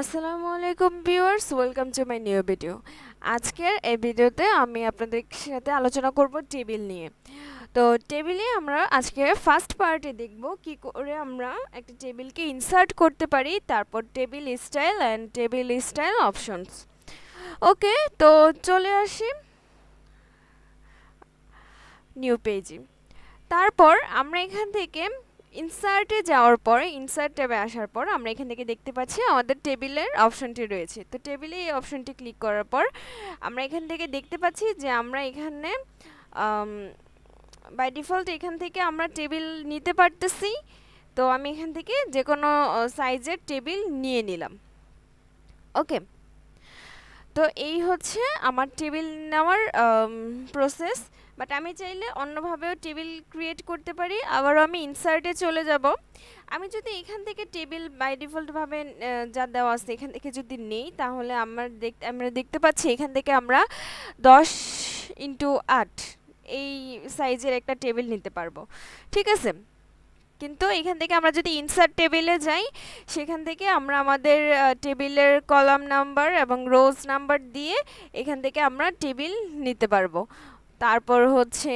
আসসালামু আলাইকুম viewers, welcome to my new video. আজকের এই ভিডিওতে আমি আপনাদের সাথে আলোচনা করব টেবিল নিয়ে। তো টেবিলে আমরা আজকে ফার্স্ট পার্টে দেখব কি করে আমরা একটা টেবিলকে ইনসার্ট করতে পারি, তারপর table style and table style options. Okay, তো চলে আসি নিউ পেজে। তারপর আমরা এখান থেকে ইনসার্টে যাওয়ার পর, ইনসার্ট ট্যাবে আসার পর আমরা এখান থেকে দেখতে পাচ্ছি আমাদের টেবিলের অপশনটি রয়েছে। তো টেবিলে এই অপশনটি ক্লিক করার পর আমরা এখান থেকে দেখতে পাচ্ছি যে আমরা এখানে বাই ডিফল্ট এখান থেকে আমরা টেবিল নিতে পারতেছি। তো আমি এখান থেকে যে কোনো সাইজের টেবিল নিয়ে নিলাম। ওকে, তো এই হচ্ছে আমার টেবিল নেওয়ার প্রসেস। বাট আমি চাইলে অন্যভাবেও টেবিল ক্রিয়েট করতে পারি। আবারও আমি ইনসার্টে চলে যাব। আমি যদি এখান থেকে টেবিল বাই ডিফল্টভাবে যা দেওয়া আছে এখান থেকে যদি নেই, তাহলে আমরা দেখতে পাচ্ছি এখান থেকে আমরা 10x8 এই সাইজের একটা টেবিল নিতে পারবো। ঠিক আছে, কিন্তু এখান থেকে আমরা যদি ইনসার্ট টেবিলে যাই, সেখান থেকে আমরা আমাদের টেবিলের কলাম নাম্বার এবং রোজ নাম্বার দিয়ে এখান থেকে আমরা টেবিল নিতে পারবো। তারপর হচ্ছে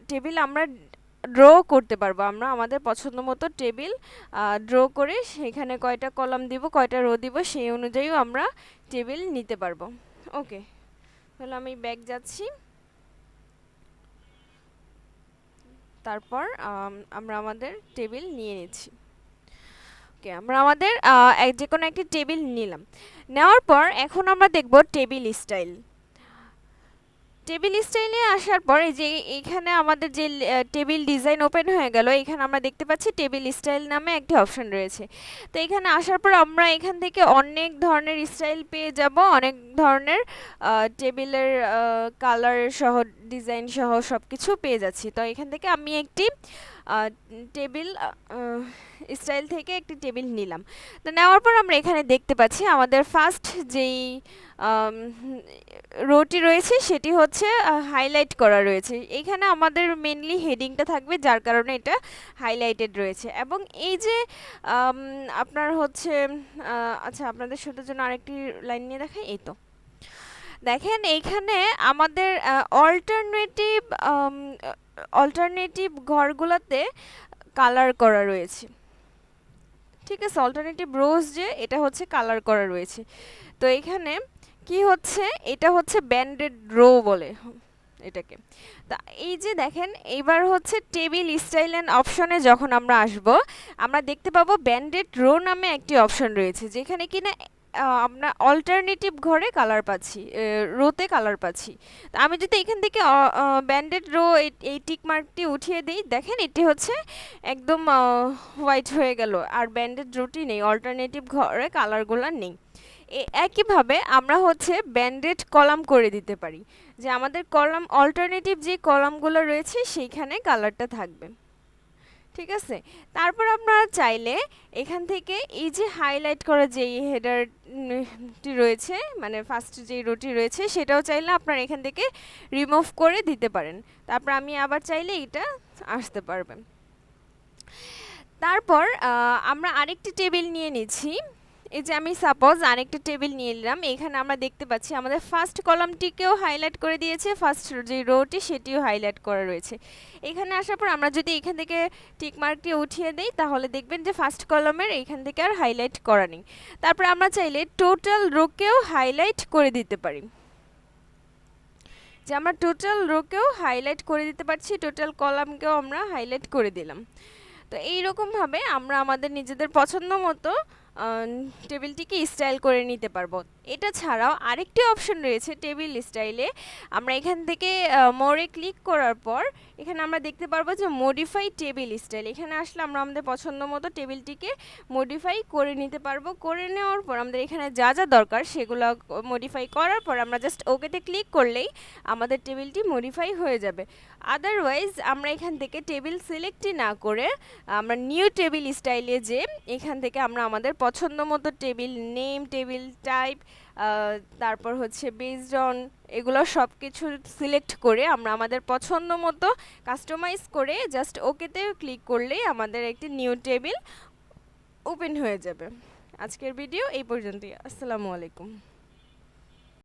টেবিল আমরা ড্র করতে পারবো। আমরা আমাদের পছন্দ মতো টেবিল ড্র করে সেখানে কয়টা কলাম দিব, কয়টা রো দিব, সেই অনুযায়ীও আমরা টেবিল নিতে পারবো। ওকে, তাহলে আমি ব্যাক যাচ্ছি। তারপর আমরা আমাদের টেবিল নিয়ে নিচ্ছি। ওকে, আমরা আমাদের যে কোনো একটি টেবিল নিলাম। নেওয়ার পর এখন আমরা দেখব টেবিল স্টাইল। টেবিল স্টাইলে আসার পর এই যে এখানে আমাদের যে টেবিল ডিজাইন ওপেন হয়ে গেল, এখানে আমরা দেখতে পাচ্ছি টেবিল স্টাইল নামে একটি অপশন রয়েছে। তো এখানে আসার পর আমরা এখান থেকে অনেক ধরনের স্টাইল পেয়ে যাব, অনেক ধরনের টেবিলের কালার সহ ডিজাইন সহ সব কিছু পেয়ে যাচ্ছি। তো এখান থেকে আমি একটি টেবিল স্টাইল থেকে একটি টেবিল নিলাম। তো নেওয়ার পর আমরা এখানে দেখতে পাচ্ছি আমাদের ফার্স্ট যেই রোটি রয়েছে সেটি হচ্ছে হাইলাইট করা রয়েছে। এখানে আমাদের মেনলি হেডিংটা থাকবে, যার কারণে এটা হাইলাইটেড রয়েছে। এবং এই যে আপনার হচ্ছে আচ্ছা, আপনাদের সাথে জন্য আরেকটি লাইন নিয়ে দেখাই। এই তো দেখেন, এইখানে আমাদের অল্টারনেটিভ ঘরগুলোতে কালার করা রয়েছে। ঠিক আছে, অল্টারনেটিভ রোজ যে এটা হচ্ছে কালার করা রয়েছে। তো এখানে কি হচ্ছে, এটা হচ্ছে ব্যান্ডেড রো বলে এটাকে। তা এই যে দেখেন, এইবার হচ্ছে টেবিল স্টাইল অ্যান্ড অপশনে যখন আমরা আসব, আমরা দেখতে পাবো ব্যান্ডেড রো নামে একটি অপশন রয়েছে, যেখানে কিনা আমরা অল্টারনেটিভ ঘরে কালার পাচ্ছি, রোতে কালার পাচ্ছি। তো আমি যদি এখান থেকে ব্যান্ডেড রো এই টিক মার্কটি উঠিয়ে দিই, দেখেন এটি হচ্ছে একদম হোয়াইট হয়ে গেল, আর ব্যান্ডেড রোটি নেই, অল্টারনেটিভ ঘরে কালারগুলো নেই। একইভাবে আমরা হচ্ছে ব্যান্ডেড কলাম করে দিতে পারি, যে আমাদের কলাম অল্টারনেটিভ যে কলামগুলো রয়েছে সেইখানে কালারটা থাকবে। ঠিক আছে, তারপর আমরা চাইলে এখান থেকে এই যে হাইলাইট করা যেই হেডারটি রয়েছে, মানে ফার্স্ট যেই রোটি রয়েছে, সেটাও চাইলে আপনারা এখান থেকে রিমুভ করে দিতে পারেন। তারপর আমি আবার চাইলে এটা আসতে পারবে। তারপর আমরা আরেকটি টেবিল নিয়ে নিচ্ছি। এই যে আমি সাপোজ আরেকটা টেবিল নিয়ে নিলাম। এখানে আমরা দেখতে পাচ্ছি আমাদের ফার্স্ট কলামটিকেও হাইলাইট করে দিয়েছে, ফার্স্ট যে রোটি সেটিও হাইলাইট করা রয়েছে। এখানে আসার পর আমরা যদি এখান থেকে টিক মার্কটি উঠিয়ে দেই, তাহলে দেখবেন যে ফার্স্ট কলামের এখান থেকে আর হাইলাইট করা নেই। তারপর আমরা চাইলে টোটাল রোকেও হাইলাইট করে দিতে পারি, যে আমরা টোটাল রোকেও হাইলাইট করে দিতে পারছি, টোটাল কলামকেও আমরা হাইলাইট করে দিলাম। তো এইরকমভাবে আমরা আমাদের নিজেদের পছন্দ মতো টেবিলটিকে স্টাইল করে নিতে পারবো। এটা ছাড়াও আরেকটি অপশন রয়েছে টেবিল স্টাইলে। আমরা এখান থেকে মোরে ক্লিক করার পর এখানে আমরা দেখতে পারবো যে মডিফাই টেবিল স্টাইল। এখানে আসলে আমরা আমাদের পছন্দ মতো টেবিলটিকে মডিফাই করে নিতে পারবো। করে নেওয়ার পর আমাদের এখানে যা যা দরকার সেগুলো মডিফাই করার পর আমরা জাস্ট ওকেতে ক্লিক করলেই আমাদের টেবিলটি মডিফাই হয়ে যাবে। আদারওয়াইজ আমরা এখান থেকে টেবিল সিলেক্টই না করে আমরা নিউ টেবিল স্টাইলে যে এখান থেকে আমরা আমাদের পছন্দ মতো টেবিল নেম, টেবিল টাইপ, তারপর হচ্ছে বেসড অন এগুলো সব কিছু সিলেক্ট করে আমরা আমাদের পছন্দ মতো কাস্টমাইজ করে জাস্ট ওকেতে ক্লিক করলেই আমাদের একটি নিউ টেবিল ওপেন হয়ে যাবে। আজকের ভিডিও এই পর্যন্তই। আসসালামু আলাইকুম।